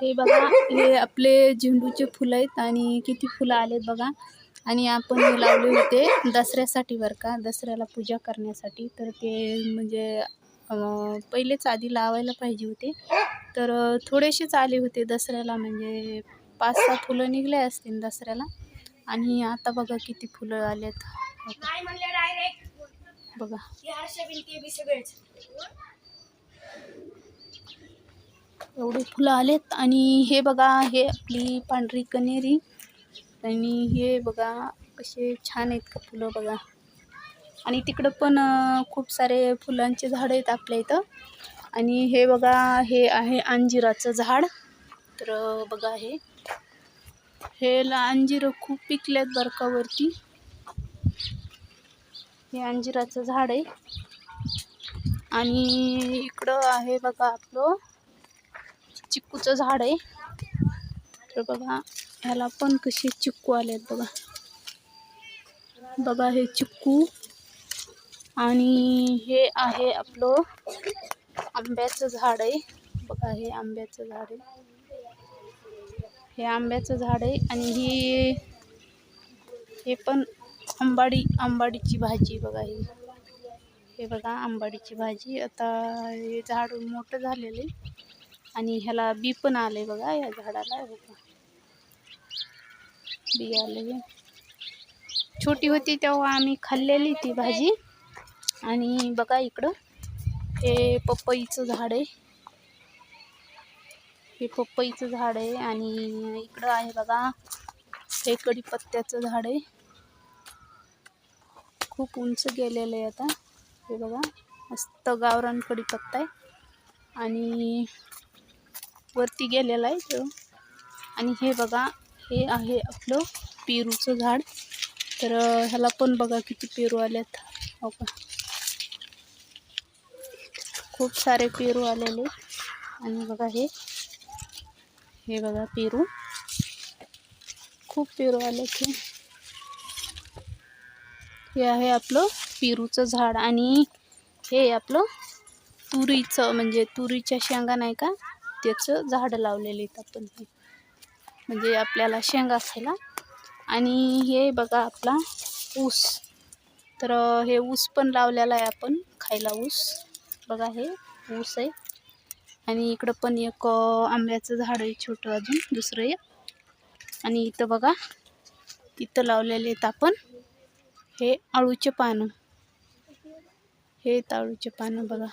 हे बघा, हे आपले झेंडूचे फुलं आहेत आणि किती फुलं आलेत बघा. आणि आपण हे लावले होते दसऱ्यासाठी बरं का, दसऱ्याला पूजा करण्यासाठी. तर ते म्हणजे पहिलेच आधी लावायला पाहिजे होते. तर थोडेसेच आले होते दसऱ्याला, म्हणजे 5-6 फुलं निघले असतील दसऱ्याला. आणि आता बघा किती फुलं आलेत बघा. एवढे फुलं आलेत. आणि हे बघा, हे आपली पांढरी कण्हेरी. आणि हे बघा कसे छान आहेत का फुलं बघा. आणि तिकडं पण खूप सारे फुलांचे झाड आहेत आपल्या इथं. आणि हे बघा, हे आहे अंजिराचं झाड. तर बघा, हे अंजिरं खूप पिकलेत बरं का वरती. हे अंजिराचं झाड आहे. आणि इकडं आहे बघा आपलं चिक्कूचं झाड आहे. तर बघा, ह्याला पण कसे चिक्कू आलेत बघा. बघा हे चिक्कू. आणि हे आहे आपलं आंब्याचं झाड आहे बघा. हे आंब्याचं झाड आहे. हे आंब्याचं झाड आहे. आणि हे पण आंबाडीची भाजी बघा. हे बघा आंबाडीची भाजी. आता हे झाड मोठं झालेलं आहे. आणि ह्याला बी पण आले बघा. या झाडाला बी आले. छोटी होती तेव्हा आम्ही खाल्लेली ती भाजी. आणि बघा इकडं हे पपईचं झाड आहे. हे पपईचं झाड आहे. आणि इकडं आहे बघा, हे कढीपत्त्याचं झाड आहे. खूप उंच गेलेलं आहे आता. हे बघा मस्त गावरान कढीपत्ता आहे. आणि वरती गेलेला आहे तो. आणि हे बघा, हे आहे आपलं पेरूचं झाड. तर ह्याला पण बघा किती पेरू आलेत हो का. खूप सारे पेरू आलेले. आणि बघा हे बघा पेरू, खूप पेरू आले. हे आहे आपलं पेरूचं झाड. आणि हे आपलं तुरीचं, म्हणजे तुरीच्या शेंगा नाही का, त्याचं झाड लावलेले आहेत आपण. हे म्हणजे आपल्याला शेंगा खायला. आणि हे बघा आपला ऊस. तर हे ऊस पण लावलेला आहे आपण खायला ऊस. बघा हे ऊस आहे. आणि इकडं पण एक आंब्याचं झाड आहे छोटं, अजून दुसरं एक. आणि इथं बघा, इथं लावलेले आहेत आपण हे आळूचे पानं. हे आळूचे पानं बघा.